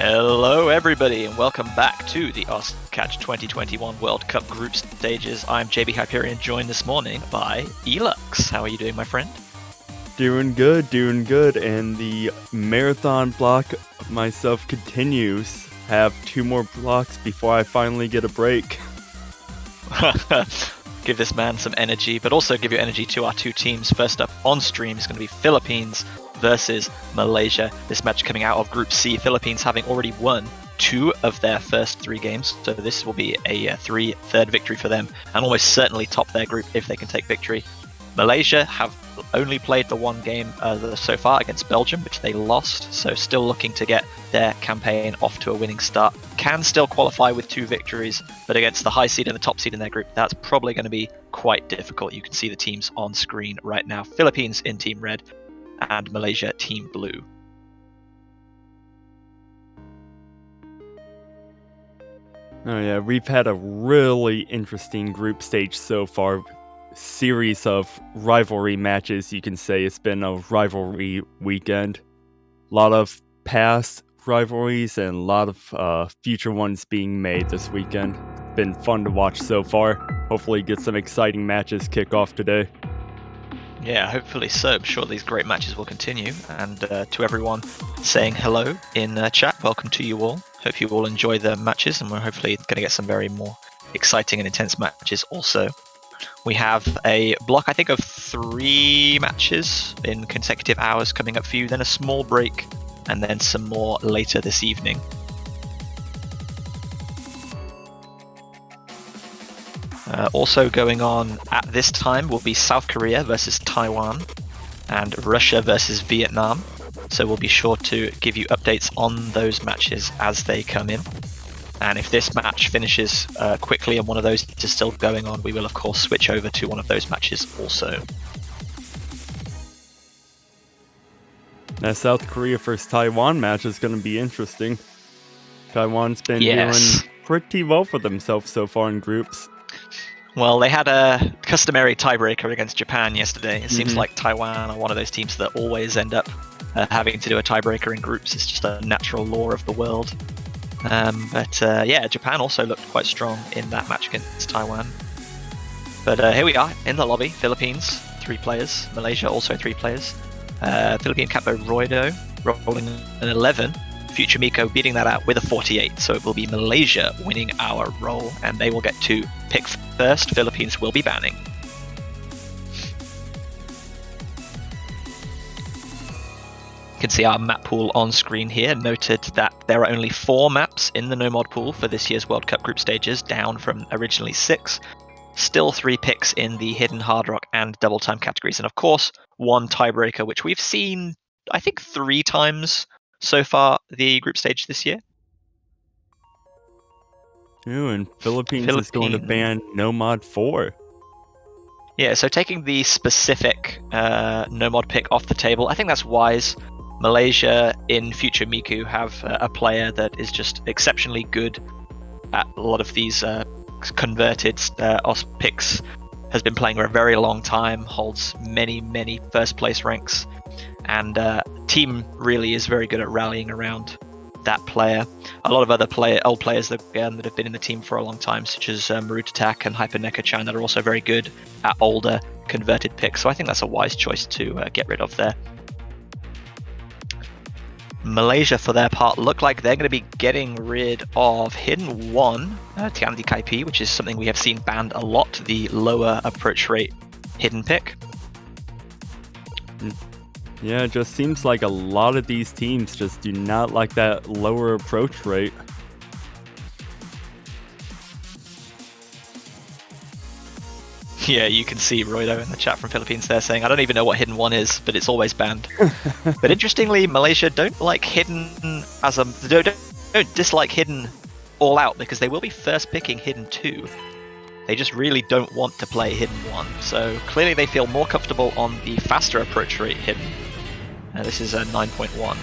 Hello everybody and welcome back to the Catch 2021 World Cup group stages. I'm JB Hyperion, joined this morning by Elux. How are you doing, my friend? Doing good, and the marathon block of myself continues. Have 2 more blocks before I finally get a break. Give this man some energy, but also give your energy to our 2 teams. First up on stream is going to be Philippines versus Malaysia. This match coming out of Group C, Philippines having already won 2 of their first 3 games, so this will be a third victory for them, and almost certainly top their group if they can take victory. Malaysia have only played the 1 game so far against Belgium, which they lost, so still looking to get their campaign off to a winning start. Can still qualify with 2 victories, but against the high seed and the top seed in their group, that's probably going to be quite difficult. You can see the teams on screen right now. Philippines in Team Red and Malaysia Team Blue. Oh yeah, we've had a really interesting group stage so far. Series of rivalry matches, you can say. It's been a rivalry weekend. A lot of past rivalries and a lot of future ones being made this weekend. Been fun to watch so far. Hopefully get some exciting matches kick off today. Yeah, hopefully so. I'm sure these great matches will continue. And to everyone saying hello in chat, welcome to you all. Hope you all enjoy the matches, and we're hopefully going to get some very more exciting and intense matches also. We have a block, I think, of 3 matches in consecutive hours coming up for you, then a small break, and then some more later this evening. Also going on at this time will be South Korea versus Taiwan and Russia versus Vietnam. So we'll be sure to give you updates on those matches as they come in. And if this match finishes quickly and one of those is still going on, we will of course switch over to one of those matches also. That South Korea versus Taiwan match is going to be interesting. Taiwan's been doing pretty well for themselves so far in groups. Well, they had a customary tiebreaker against Japan yesterday. It seems like Taiwan are one of those teams that always end up having to do a tiebreaker in groups. It's just a natural law of the world. But Japan also looked quite strong in that match against Taiwan. But here we are in the lobby. Philippines, 3 players. Malaysia, also 3 players. Philippine Capo Roido rolling an 11. Future Miko beating that out with a 48. So it will be Malaysia winning our roll, and they will get to pick first. Philippines will be banning. You can see our map pool on screen here. Noted that there are only 4 maps in the no mod pool for this year's World Cup group stages, down from originally 6. Still 3 picks in the hidden hard rock and double time categories, and of course 1 tiebreaker, which we've seen I think 3 times so far the group stage this year. Ooh, and Philippines is going to ban no mod 4. Yeah, so taking the specific no mod pick off the table, I think that's wise. Malaysia in Future Miku have a player that is just exceptionally good at a lot of these converted OS picks, has been playing for a very long time, holds many first place ranks, and team really is very good at rallying around that player. A lot of other old players that have been in the team for a long time, such as Marutatak and Hyper Neko-chan, that are also very good at older converted picks, so I think that's a wise choice to get rid of there. Malaysia, for their part, look like they're going to be getting rid of Hidden 1, Tiandi Kaipi, which is something we have seen banned a lot, the lower approach rate hidden pick. Yeah, it just seems like a lot of these teams just do not like that lower approach rate. Yeah, you can see Roido in the chat from Philippines there saying, I don't even know what Hidden 1 is, but it's always banned. But interestingly, Malaysia don't like Hidden as a... don't dislike Hidden all out, because they will be first picking Hidden 2. They just really don't want to play Hidden 1. So clearly they feel more comfortable on the faster approach rate Hidden. This is a 9.1.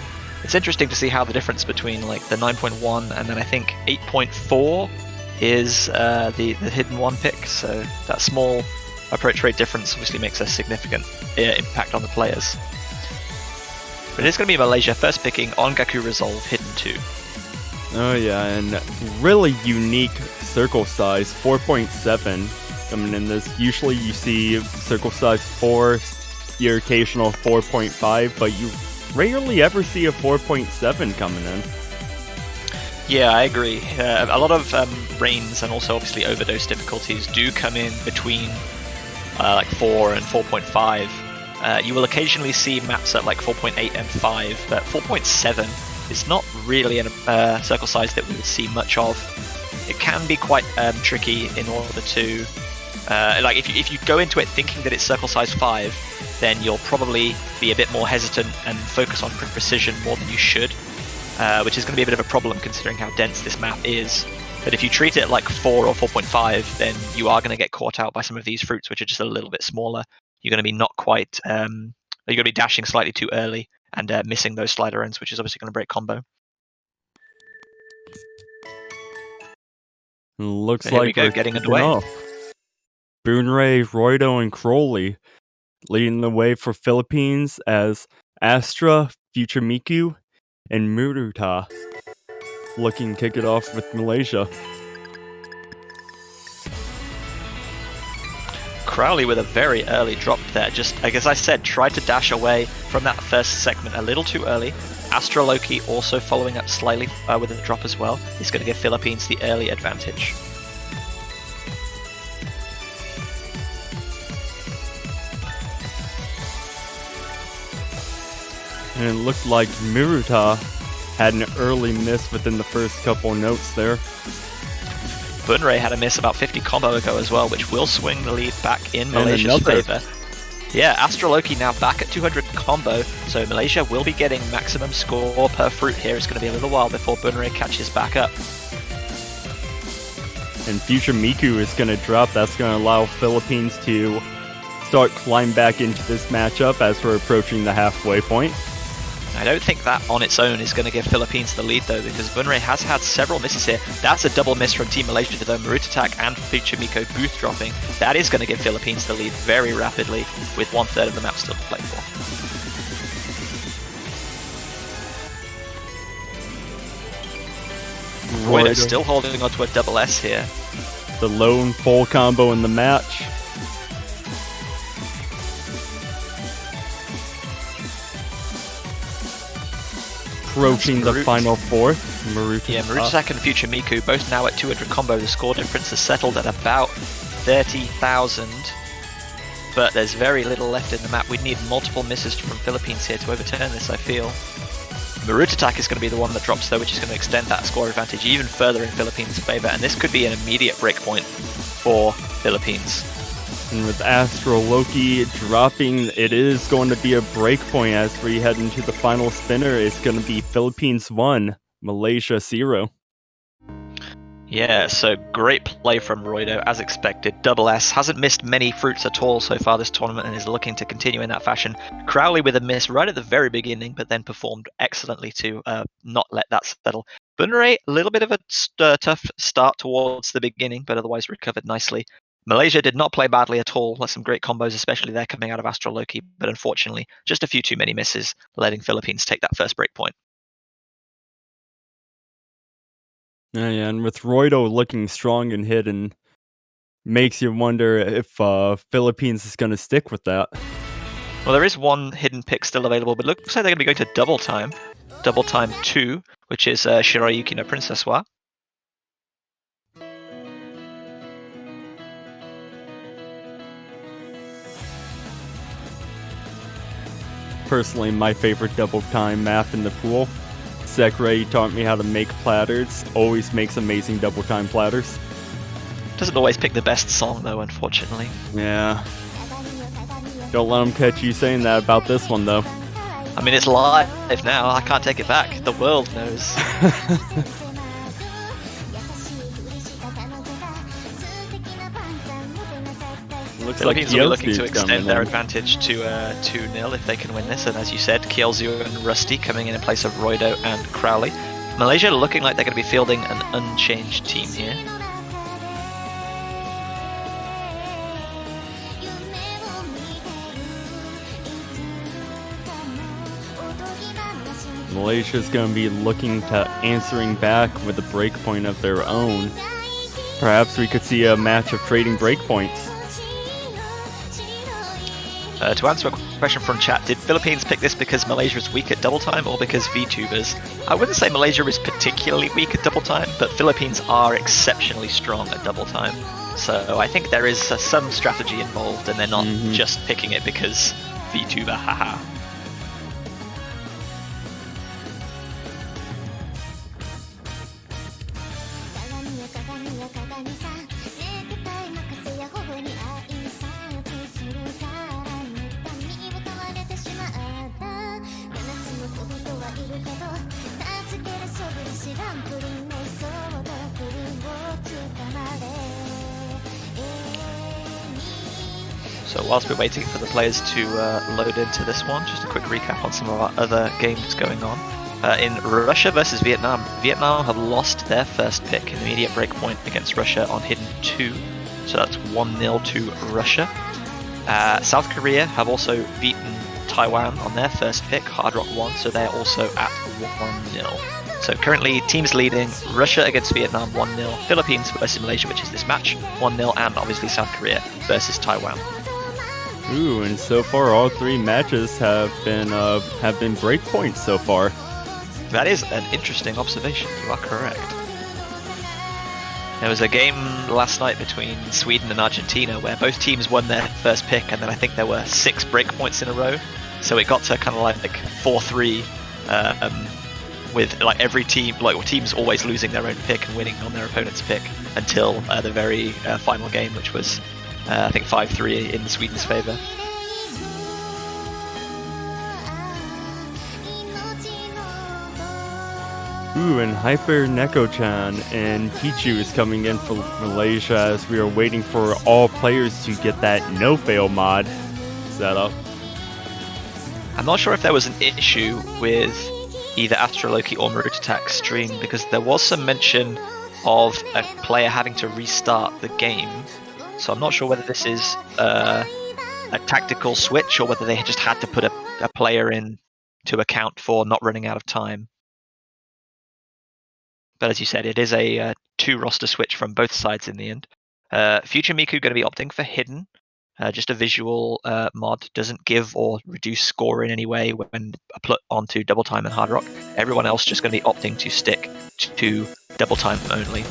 It's interesting to see how the difference between like the 9.1 and then I think 8.4 is the Hidden 1 pick, so that small approach rate difference obviously makes a significant impact on the players. But it's going to be Malaysia first picking on Gaku Resolve Hidden 2. Oh yeah, and really unique circle size, 4.7 coming in this. Usually you see circle size 4, your occasional 4.5, but you rarely ever see a 4.7 coming in. Yeah, I agree. A lot of rains and also obviously overdose difficulties do come in between like 4 and 4.5. You will occasionally see maps at like 4.8 and 5, but 4.7 is not really a circle size that we would see much of. It can be quite tricky in order to... like if you go into it thinking that it's circle size 5, then you'll probably be a bit more hesitant and focus on precision more than you should. Which is going to be a bit of a problem considering how dense this map is. But if you treat it like 4 or 4.5, then you are going to get caught out by some of these fruits, which are just a little bit smaller. You're going to be not quite... you're going to be dashing slightly too early and missing those slider ends, which is obviously going to break combo. Looks like we're getting underway. Boonray, Roido, and Crowley leading the way for Philippines as Astra, Future Miku, and Muruta looking to kick it off with Malaysia. Crowley with a very early drop there. Just, as I said, tried to dash away from that first segment a little too early. Astra Loki also following up slightly with a drop as well. Is going to give Philippines the early advantage. And it looked like Muruta had an early miss within the first couple notes there. Bunray had a miss about 50 combo ago as well, which will swing the lead back in Malaysia's favor. Yeah, Astroloki now back at 200 combo, so Malaysia will be getting maximum score per fruit here. It's going to be a little while before Bunray catches back up. And Future Miku is going to drop. That's going to allow Philippines to start climb back into this matchup as we're approaching the halfway point. I don't think that on its own is going to give Philippines the lead though, because Bunray has had several misses here. That's a double miss from Team Malaysia though. Marutatak and Future Miko both dropping. That is going to give Philippines the lead very rapidly, with 1/3 of the map still to play for. Roido's still holding on to a double S here. The lone full combo in the match. approaching the final four. Marutatak and Future Miku both now at 200 combo. The score difference is settled at about 30,000. But there's very little left in the map. We'd need multiple misses from Philippines here to overturn this, I feel. Marutatak is going to be the one that drops though, which is going to extend that score advantage even further in Philippines' favour. And this could be an immediate breakpoint for Philippines. And with Astro Loki dropping, it is going to be a breakpoint as we head into the final spinner. It's going to be Philippines 1, Malaysia 0. Yeah, so great play from Roido, as expected. Double S hasn't missed many fruits at all so far this tournament and is looking to continue in that fashion. Crowley with a miss right at the very beginning, but then performed excellently to not let that settle. Bunray, a little bit of a tough start towards the beginning, but otherwise recovered nicely. Malaysia did not play badly at all. Some great combos, especially there coming out of Astro Loki, but unfortunately, just a few too many misses, letting Philippines take that first break point. Yeah, and with Roido looking strong and hidden, makes you wonder if Philippines is going to stick with that. Well, there is one hidden pick still available, but it looks like they're going to be going to Double Time. Double Time 2, which is Shirayuki no Princess Wa. Personally, my favorite Double Time map in the pool. Sekirei taught me how to make platters. Always makes amazing Double Time platters. Doesn't always pick the best song, though, unfortunately. Yeah. Don't let them catch you saying that about this one, though. I mean, it's live now. I can't take it back. The world knows. Looks like Philippines will be looking to Kielzu's extend their advantage to 2-0 if they can win this. And as you said, Kielzu and Rusty coming in place of Roido and Crowley. Malaysia looking like they're going to be fielding an unchanged team here. Malaysia's going to be looking to answering back with a breakpoint of their own. Perhaps we could see a match of trading breakpoints. To answer a question from chat, did Philippines pick this because Malaysia is weak at double time or because VTubers? I wouldn't say Malaysia is particularly weak at double time, but Philippines are exceptionally strong at double time. So I think there is some strategy involved and they're not just picking it because VTuber, haha. So whilst we're waiting for the players to load into this one, just a quick recap on some of our other games going on. In Russia versus Vietnam, Vietnam have lost their first pick in the immediate breakpoint against Russia on Hidden 2. So that's 1-0 to Russia. South Korea have also beaten Taiwan on their first pick, Hard Rock 1, so they're also at 1-0. So currently teams leading, Russia against Vietnam 1-0, Philippines versus Malaysia, which is this match, 1-0, and obviously South Korea versus Taiwan. Ooh, and so far all three matches have been breakpoints so far. That is an interesting observation, you are correct. There was a game last night between Sweden and Argentina where both teams won their first pick, and then I think there were 6 breakpoints in a row. So it got to kind of like 4-3, with like every team, like teams always losing their own pick and winning on their opponent's pick until the very final game, which was I think 5-3 in Sweden's favour. Ooh, and Hyper Neko-chan and Pichu is coming in for Malaysia as we are waiting for all players to get that no-fail mod set up. I'm not sure if there was an issue with either Astro Loki or Marutatak's stream, because there was some mention of a player having to restart the game. So I'm not sure whether this is a tactical switch or whether they just had to put a player in to account for not running out of time. But as you said, it is a 2 roster switch from both sides in the end. Future Miku going to be opting for Hidden. Just a visual mod, doesn't give or reduce score in any way when put onto double time and hard rock. Everyone else just going to be opting to stick to double time only.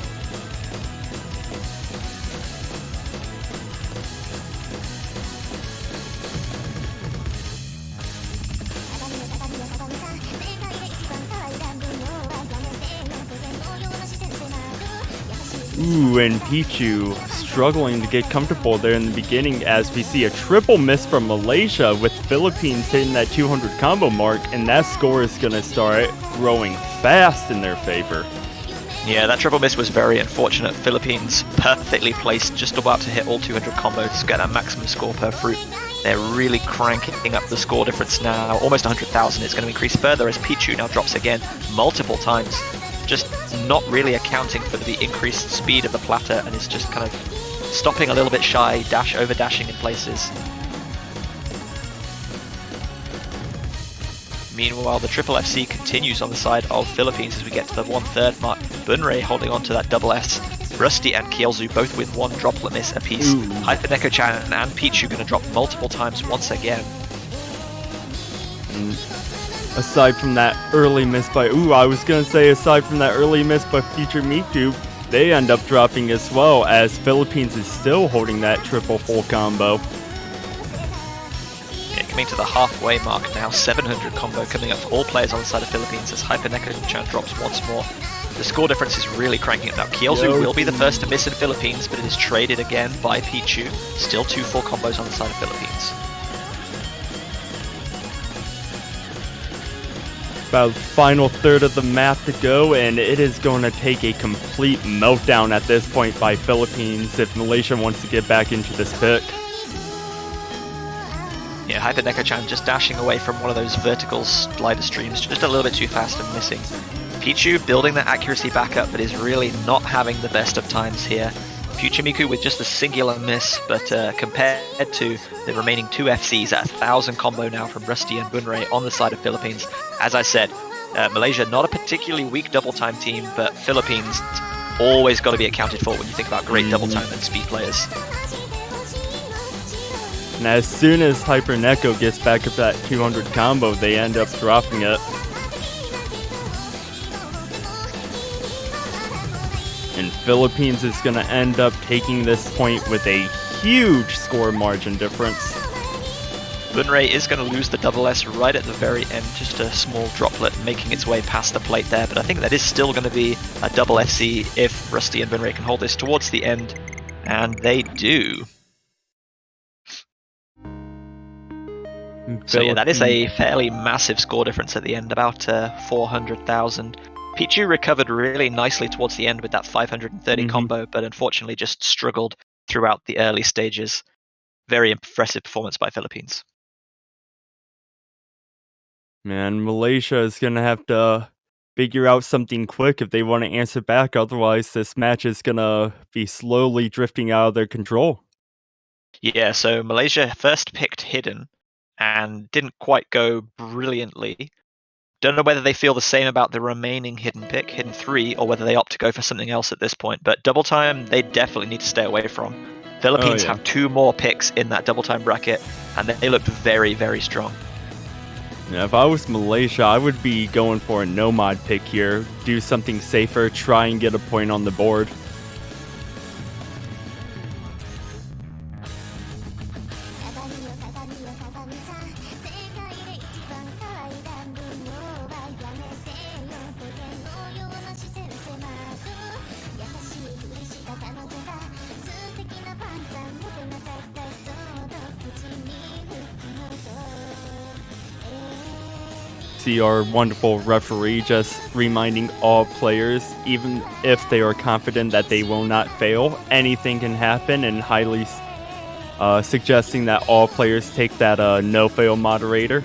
Ooh, and Pichu struggling to get comfortable there in the beginning as we see a triple miss from Malaysia with Philippines hitting that 200 combo mark, and that score is going to start growing fast in their favor. Yeah, that triple miss was very unfortunate. Philippines perfectly placed, just about to hit all 200 combos to get that maximum score per fruit. They're really cranking up the score difference now, almost 100,000. It's going to increase further as Pichu now drops again multiple times. Just not really accounting for the increased speed of the platter, and is just kind of stopping a little bit shy, over dashing in places. Meanwhile, the Triple FC continues on the side of Philippines as we get to the 1/3 mark. Bunrei holding on to that double S. Rusty and Kielzu both with one droplet miss apiece. Hyperneko-chan and Pichu going to drop multiple times once again. Aside from that early miss by aside from that early miss by Future Miku, they end up dropping as well, as Philippines is still holding that triple full combo. Yeah, coming to the halfway mark now, 700 combo coming up for all players on the side of Philippines as Hyperneko-chan drops once more. The score difference is really cranking it now. Kielzu will be the first to miss in Philippines, but it is traded again by Pichu. Still 2 full combos on the side of Philippines. About the final third of the map to go, and it is going to take a complete meltdown at this point by Philippines if Malaysia wants to get back into this pick. Yeah, Hyperneko-chan just dashing away from one of those vertical slider streams, just a little bit too fast and missing. Pichu building that accuracy back up, but is really not having the best of times here. Future Miku with just a singular miss, but compared to the remaining 2 FCs at 1,000 combo now from Rusty and Bunrei on the side of Philippines. As I said, Malaysia not a particularly weak double time team, but Philippines always got to be accounted for when you think about great double time and speed players. And as soon as Hyperneko gets back up that 200 combo, they end up dropping it. And Philippines is going to end up taking this point with a huge score margin difference. Bunrei is going to lose the double S right at the very end, just a small droplet making its way past the plate there, but I think that is still going to be a double FC if Rusty and Bunrei can hold this towards the end, and they do. So yeah, that is a fairly massive score difference at the end, about 400,000. Pichu recovered really nicely towards the end with that 530 combo, but unfortunately just struggled throughout the early stages. Very impressive performance by Philippines. Man, Malaysia is going to have to figure out something quick if they want to answer back, otherwise this match is going to be slowly drifting out of their control. Yeah, so Malaysia first picked Hidden and didn't quite go brilliantly. Don't know whether they feel the same about the remaining Hidden pick, Hidden 3, or whether they opt to go for something else at this point. But double time, they definitely need to stay away from. Philippines have 2 more picks in that double time bracket, and they looked very, very strong. Yeah, if I was Malaysia, I would be going for a no-mod pick here. Do something safer, try and get a point on the board. See our wonderful referee just reminding all players, even if they are confident that they will not fail, anything can happen, and highly suggesting that all players take that no-fail moderator.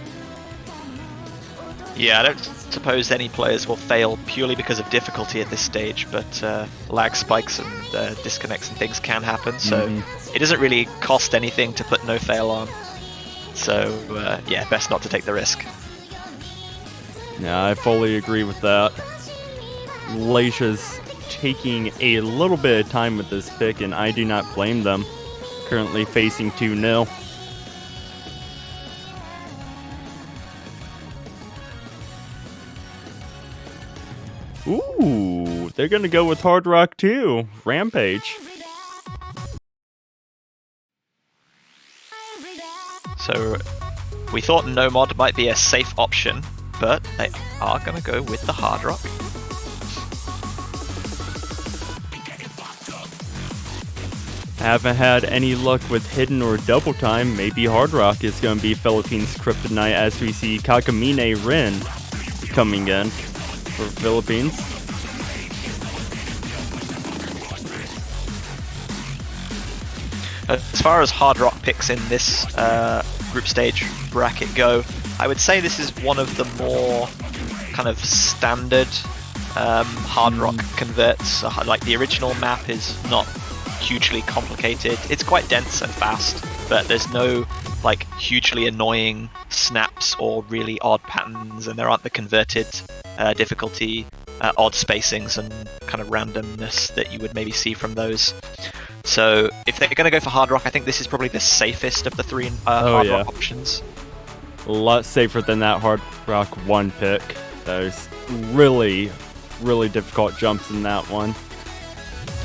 Yeah, I don't suppose any players will fail purely because of difficulty at this stage, but lag spikes and disconnects and things can happen, so it doesn't really cost anything to put no-fail on. So, yeah, best not to take the risk. Yeah, I fully agree with that. Malaysia's taking a little bit of time with this pick, and I do not blame them. currently facing 2-0. Ooh, they're gonna go with Hard Rock too. Rampage. So we thought no mod might be a safe option, but they are gonna go with the Hard Rock. Haven't had any luck with Hidden or Double Time. Maybe Hard Rock is going to be Philippines Kryptonite as we see Kakamine Rin coming in for Philippines. As far as Hard Rock picks in this group stage bracket go, I would say this is one of the more kind of standard Hard Rock converts. Like the original map is not hugely complicated. It's quite dense and fast, but there's no like hugely annoying snaps or really odd patterns, and there aren't the converted difficulty, odd spacings and kind of randomness that you would maybe see from those. So if they're going to go for Hard Rock, I think this is probably the safest of the three Hard Rock options. A lot safer than that Hard Rock 1 pick. There's really difficult jumps in that one.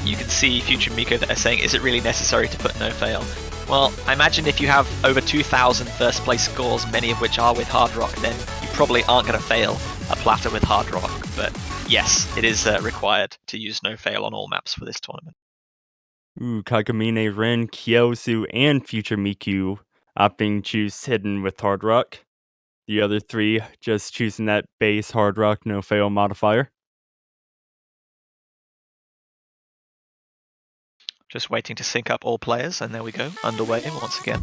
You can see Future Miko that are saying, is it really necessary to put no fail? Well, I imagine if you have over 2,000 first place scores, many of which are with Hard Rock, then you probably aren't going to fail a platter with Hard Rock. But yes, it is required to use no fail on all maps for this tournament. Ooh, Kakamine Rin, Kyosu, and Future Miku opting choose Hidden with Hard Rock. The other three just choosing that base Hard Rock no fail modifier. Just waiting to sync up all players, and there we go, underway once again.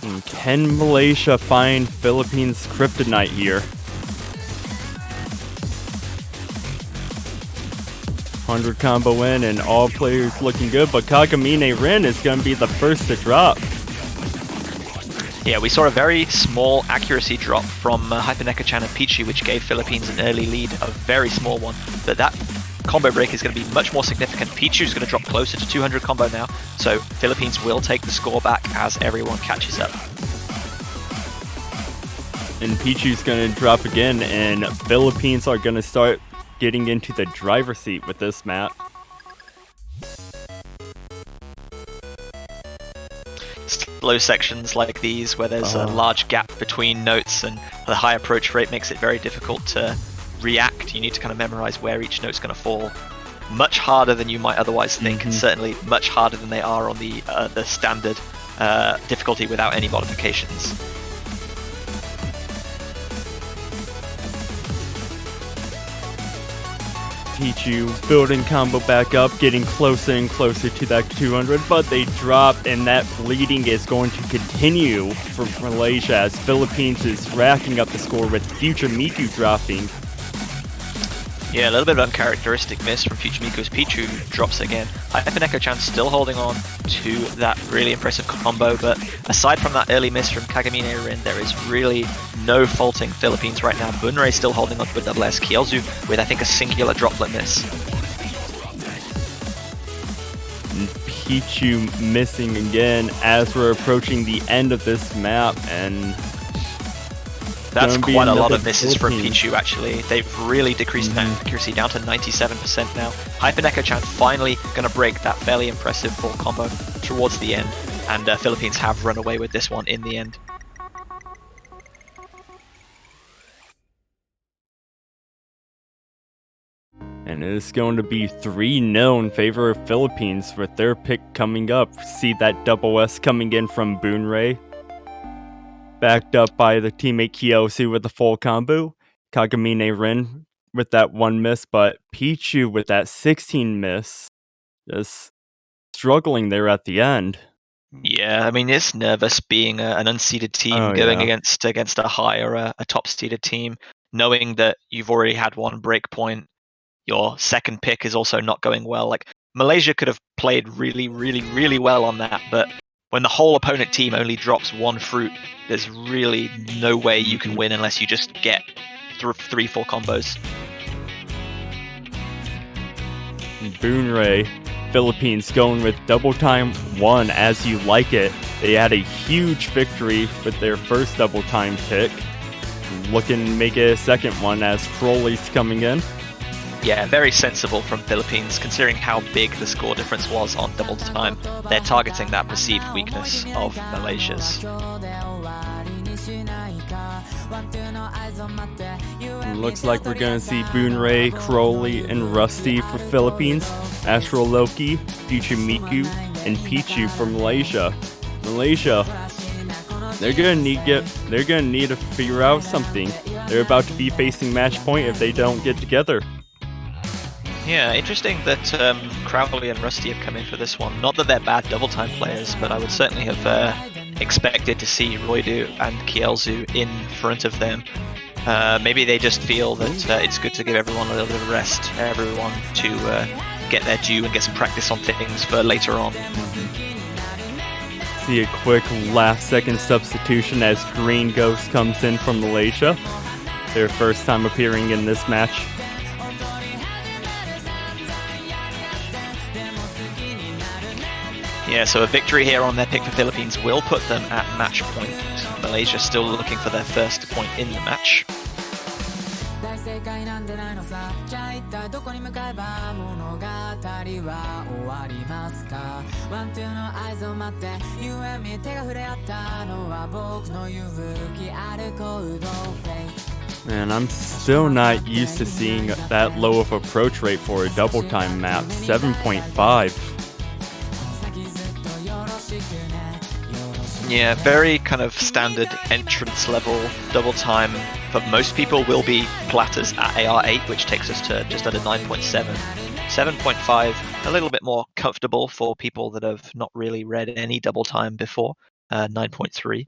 And can Malaysia find Philippines Kryptonite here? 100 combo in and all players looking good, but Kakamine Rin is going to be the first to drop. Yeah, we saw a very small accuracy drop from Hyperneka-chan and Pichu, which gave Philippines an early lead, a very small one. But that combo break is going to be much more significant. Pichu's going to drop closer to 200 combo now, so Philippines will take the score back as everyone catches up. And Pichu's going to drop again, and Philippines are going to start getting into the driver's seat with this map. Slow sections like these where there's a large gap between notes and the high approach rate makes it very difficult to react. You need to kind of memorize where each note's going to fall. Much harder than you might otherwise think, and certainly much harder than they are on the standard difficulty without any modifications. Pichu building combo back up, getting closer and closer to that 200, but they drop, and that bleeding is going to continue for Malaysia as Philippines is racking up the score with Future Miku dropping. Yeah, a little bit of uncharacteristic miss from Future Miku as Pichu drops again. Hyperneka-chan still holding on to that really impressive combo, but aside from that early miss from Kagamine Rin, there is really no faulting Philippines right now. Bunrei still holding on to a double S, Kyozu with I think a singular droplet miss. Pichu missing again as we're approaching the end of this map, and that's quite a lot of misses from Pichu actually. They've really decreased that accuracy down to 97% now. Hyperneka-chan finally going to break that fairly impressive full combo towards the end, and Philippines have run away with this one in the end. And it is going to be 3-0 in favor of Philippines with their pick coming up. See that double S coming in from Bunrei. Backed up by the teammate Kyosu with the full combo. Kagamine Rin with that 1 miss, but Pichu with that 16 miss. Just struggling there at the end. Yeah, I mean, it's nervous being an unseeded team going against a high or a top-seeded team, knowing that you've already had one break point. Your second pick is also not going well. Like, Malaysia could have played really, really, really well on that, but when the whole opponent team only drops one fruit, there's really no way you can win unless you just get 3-4 combos. Boonray, Philippines going with double time 1 as you like it. They had a huge victory with their first double time pick. Looking to make it a second one as Crowley's coming in. Yeah, very sensible from Philippines, considering how big the score difference was on double time. They're targeting that perceived weakness of Malaysia's. Looks like we're going to see Boonray, Crowley, and Rusty for Philippines, Astro Loki, Future Miku, and Pichu for Malaysia. Malaysia, they're gonna need to figure out something. They're about to be facing match point if they don't get together. Yeah, interesting that Crowley and Rusty have come in for this one. Not that they're bad double time players, but I would certainly have expected to see Roidu and Kielzu in front of them. Maybe they just feel that it's good to give everyone a little bit of rest, everyone to get their due and get some practice on things for later on. See a quick last-second substitution as Green Ghost comes in from Malaysia. Their first time appearing in this match. Yeah, so a victory here on their pick for Philippines will put them at match point. Malaysia still looking for their first point in the match. Man, I'm still not used to seeing that low of approach rate for a double time map, 7.5. Yeah, very kind of standard entrance level double time for most people will be platters at AR8, which takes us to just under 9.7. 7.5, a little bit more comfortable for people that have not really read any double time before, 9.3.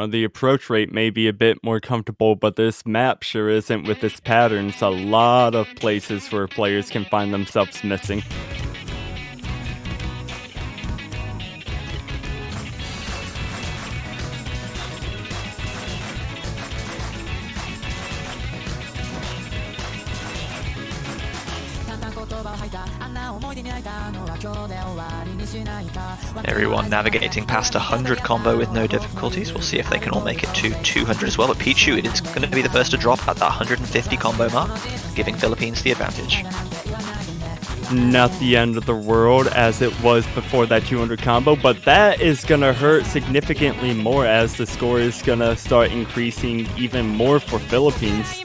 The approach rate may be a bit more comfortable, but this map sure isn't with its patterns. A lot of places where players can find themselves missing. Everyone navigating past 100 combo with no difficulties. We'll see if they can all make it to 200 as well. But Pichu, it is going to be the first to drop at that 150 combo mark, giving Philippines the advantage. Not the end of the world as it was before that 200 combo, but that is going to hurt significantly more as the score is going to start increasing even more for Philippines.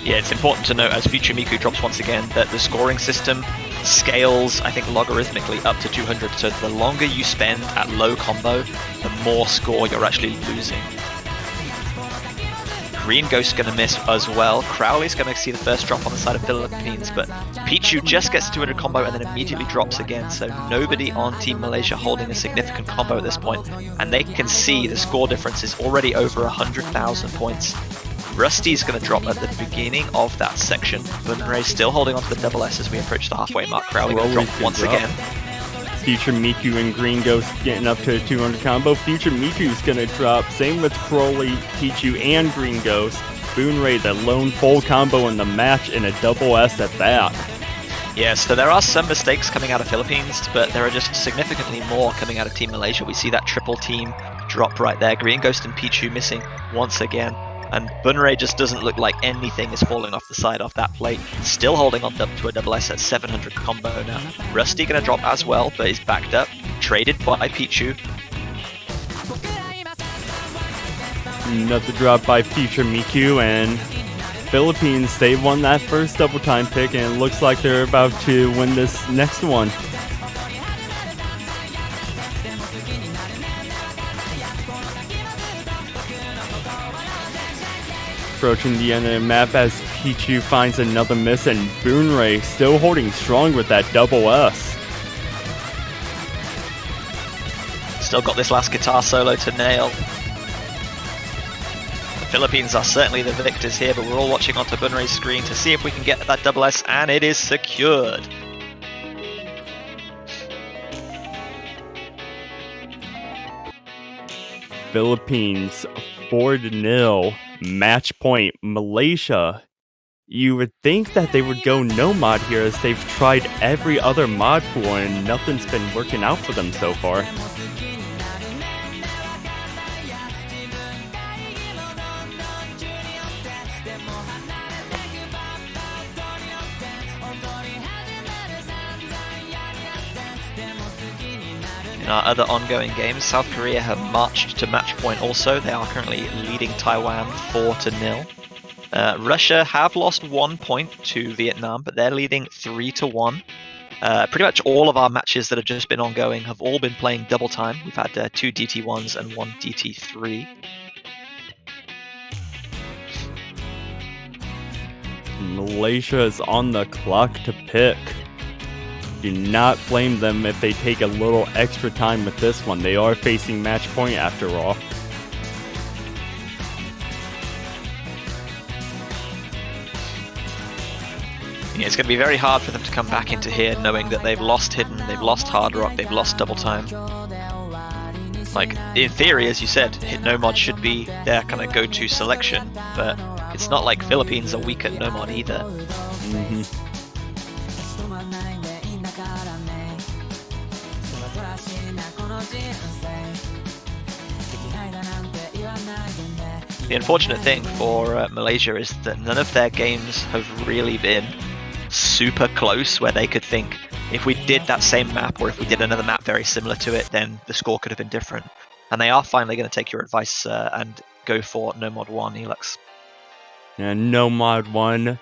Yeah, it's important to note as Future Miku drops once again that the scoring system scales, I think, logarithmically up to 200. So the longer you spend at low combo, the more score you're actually losing. Green Ghost's going to miss as well. Crowley's going to see the first drop on the side of Philippines, but Pichu just gets 200 combo and then immediately drops again. So nobody on Team Malaysia holding a significant combo at this point, and they can see the score difference is already over 100,000 points. Rusty's going to drop at the beginning of that section. Bunray still holding on to the double S as we approach the halfway mark. Crowley going to drop once again. Future Miku and Green Ghost getting up to a 200 combo. Future Miku's going to drop. Same with Crowley, Pichu, and Green Ghost. Boonray, the lone full combo in the match, and a double S at that. Yes, so there are some mistakes coming out of Philippines, but there are just significantly more coming out of Team Malaysia. We see that triple team drop right there. Green Ghost and Pichu missing once again. And Bunray just doesn't look like anything is falling off the side of that plate. Still holding on to a double S at 700 combo now. Rusty going to drop as well, but is backed up. Traded by Pichu. Another drop by Future Miku, and Philippines, they won that first double time pick, and it looks like they're about to win this next one. Approaching the end of the map as Pichu finds another miss, and Boonray still holding strong with that double S. Still got this last guitar solo to nail. The Philippines are certainly the victors here, but we're all watching onto Bunray's screen to see if we can get that double S, and it is secured. Philippines 4-0. Match point, Malaysia. You would think that they would go no mod here as they've tried every other mod pool and nothing's been working out for them so far. In our other ongoing games, South Korea have marched to match point also. They are currently leading Taiwan 4-0. Russia have lost 1 point to Vietnam, but they're leading 3-1. Pretty much all of our matches that have just been ongoing have all been playing double time. We've had 2 DT1s and 1 DT3. Malaysia is on the clock to pick. Do not blame them if they take a little extra time with this one. They are facing match point after all. Yeah, it's going to be very hard for them to come back into here knowing that they've lost Hidden, they've lost Hard Rock, they've lost Double Time. Like, in theory, as you said, Hit No Mod should be their kind of go-to selection, but it's not like Philippines are weak at No Mod either. Mm-hmm. The unfortunate thing for Malaysia is that none of their games have really been super close where they could think, if we did that same map or if we did another map very similar to it, then the score could have been different. And they are finally going to take your advice and go for No Mod 1, Elux. And No Mod 1,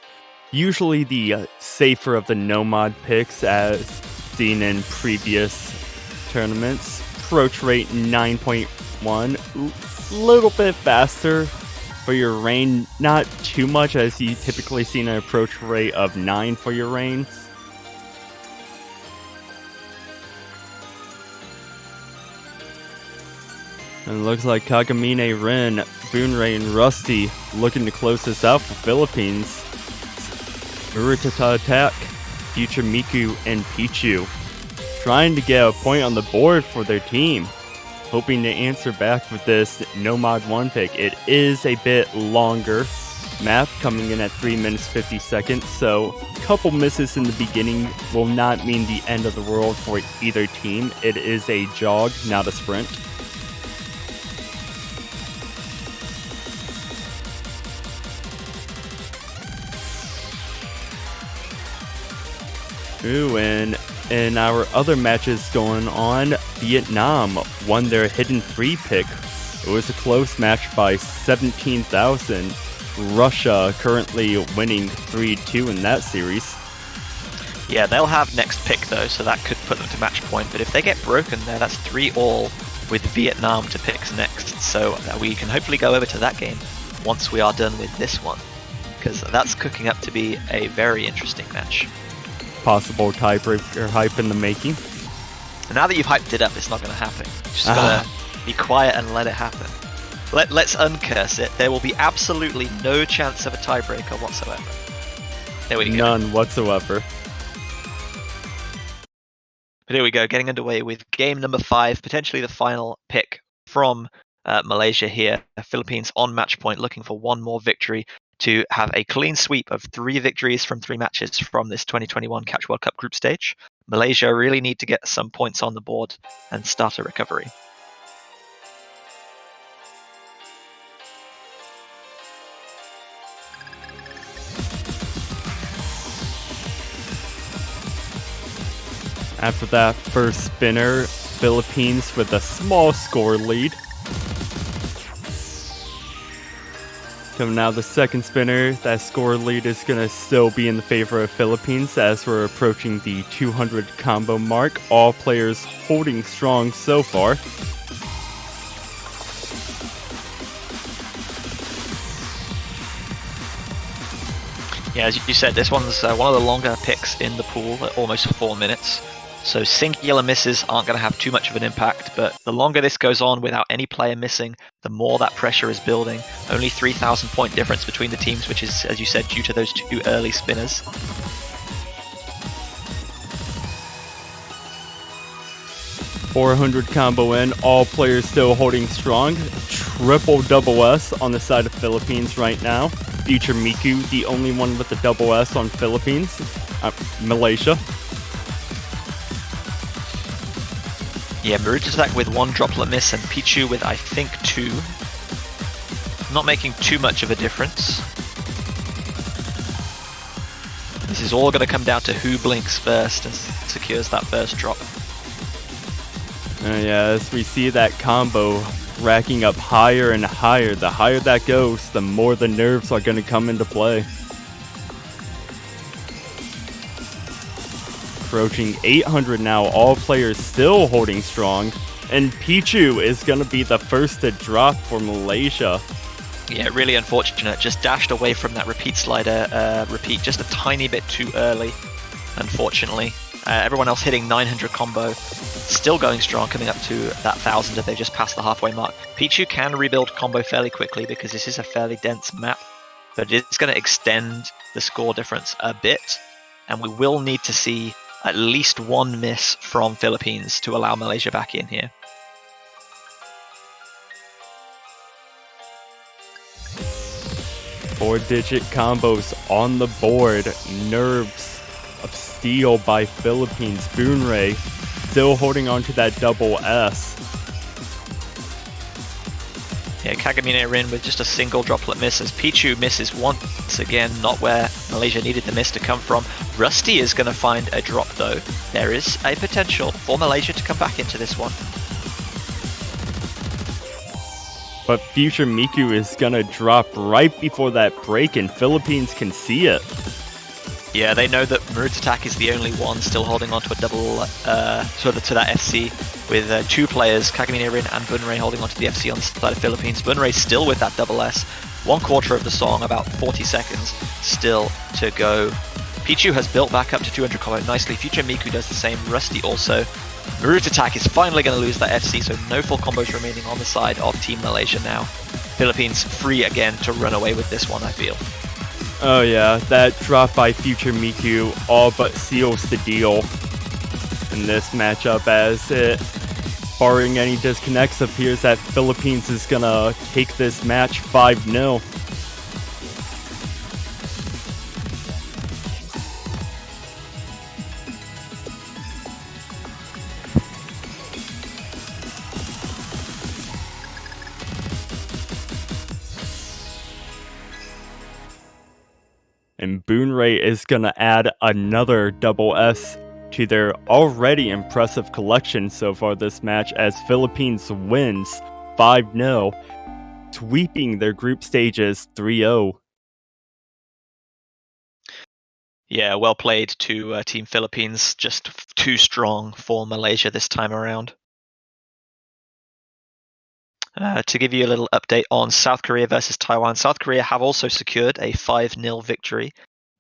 usually the safer of the No Mod picks as seen in previous tournaments. Approach rate 9.1, a little bit faster for your rain, not too much as you typically see an approach rate of 9 for your rains. And it looks like Kagamine, Rin, Boonray, and Rusty looking to close this out for Philippines. Uritata attack, Future Miku, and Pichu trying to get a point on the board for their team. Hoping to answer back with this No Mod 1 pick. It is a bit longer map, coming in at 3 minutes 50 seconds, so a couple misses in the beginning will not mean the end of the world for either team. It is a jog, not a sprint. Ooh, and in our other matches going on, Vietnam won their Hidden 3 pick. It was a close match by 17,000. Russia currently winning 3-2 in that series. Yeah, they'll have next pick though, so that could put them to match point. But if they get broken there, that's 3-all with Vietnam to picks next. So we can hopefully go over to that game once we are done with this one, because that's cooking up to be a very interesting match. Possible tiebreaker hype in the making. And now that you've hyped it up, it's not going to happen. Just gotta be quiet and let it happen. Let's uncurse it. There will be absolutely no chance of a tiebreaker whatsoever. There we go. None whatsoever. But here we go, getting underway with game number 5, potentially the final pick from Malaysia here. Philippines on match point, looking for one more victory to have a clean sweep of 3 victories from 3 matches from this 2021 Catch World Cup group stage. Malaysia really need to get some points on the board and start a recovery. After that first spinner, Philippines with a small score lead. Coming out of the second spinner, that score lead is going to still be in the favor of Philippines as we're approaching the 200 combo mark. All players holding strong so far. Yeah, as you said, this one's one of the longer picks in the pool at almost 4 minutes. So singular misses aren't going to have too much of an impact, but the longer this goes on without any player missing, the more that pressure is building. Only 3,000 point difference between the teams, which is, as you said, due to those 2 early spinners. 400 combo in, all players still holding strong. Triple double S on the side of Philippines right now. Future Miku, the only one with the double S on Philippines. Malaysia. Yeah, Maruta attack with 1 droplet miss and Pichu with, I think, 2. Not making too much of a difference. This is all going to come down to who blinks first and secures that first drop. Yeah, as we see that combo racking up higher and higher, the higher that goes, the more the nerves are going to come into play. Approaching 800 now, all players still holding strong, and Pichu is going to be the first to drop for Malaysia. Yeah, really unfortunate. Just dashed away from that repeat slider. Repeat just a tiny bit too early, unfortunately. Everyone else hitting 900 combo. Still going strong, coming up to that 1000 if they just passed the halfway mark. Pichu can rebuild combo fairly quickly because this is a fairly dense map, but it's going to extend the score difference a bit, and we will need to see at least 1 miss from Philippines to allow Malaysia back in here. Four-digit combos on the board. Nerves of steel by Philippines. Boonray still holding on to that double S. Yeah, Kagamine Rin with just a single droplet miss as Pichu misses once again, not where Malaysia needed the miss to come from. Rusty is going to find a drop though. There is a potential for Malaysia to come back into this one. But Future Miku is going to drop right before that break, and Philippines can see it. Yeah, they know that Maruta attack is the only one still holding on to a double, to that FC, with 2 players, Kagamine Rin and Bunray, holding on to the FC on the side of Philippines. Bunray still with that double S. 1/4 of the song, about 40 seconds still to go. Pichu has built back up to 200 combo nicely. Future Miku does the same. Rusty also. Maruta attack is finally going to lose that FC, so no full combos remaining on the side of Team Malaysia now. Philippines free again to run away with this one, I feel. Oh yeah, that drop by Future Miku all but seals the deal in this matchup, as it, barring any disconnects, appears that Philippines is gonna take this match 5-0. And Boonray is going to add another double S to their already impressive collection so far this match, as Philippines wins 5-0, sweeping their group stages 3-0. Yeah, well played to Team Philippines, just too strong for Malaysia this time around. To give you a little update on South Korea versus Taiwan, South Korea have also secured a 5-0 victory,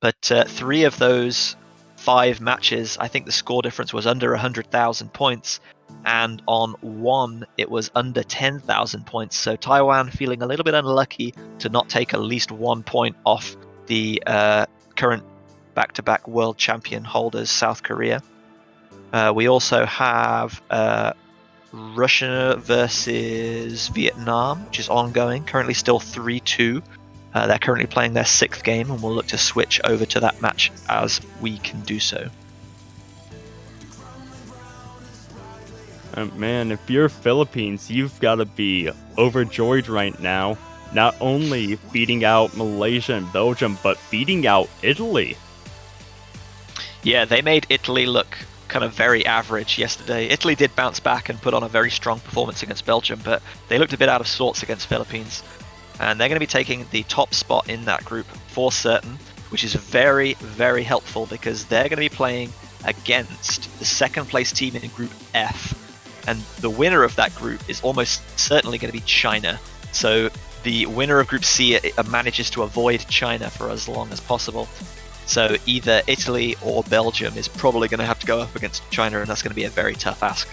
but 3 of those 5 matches, I think the score difference was under 100,000 points, and on 1 it was under 10,000 points. So Taiwan feeling a little bit unlucky to not take at least 1 point off the current back-to-back world champion holders, South Korea. We also have Russia versus Vietnam, which is ongoing, currently still 3-2. They're currently playing their 6th game, and we'll look to switch over to that match as we can do so. Man, if you're Philippines, you've got to be overjoyed right now. Not only beating out Malaysia and Belgium, but beating out Italy. Yeah, they made Italy look kind of very average yesterday. Italy did bounce back and put on a very strong performance against Belgium, but they looked a bit out of sorts against Philippines. And they're going to be taking the top spot in that group for certain, which is very, very helpful because they're going to be playing against the 2nd place team in Group F. And the winner of that group is almost certainly going to be China. So the winner of Group C manages to avoid China for as long as possible. So either Italy or Belgium is probably going to have to go up against China, and that's going to be a very tough ask.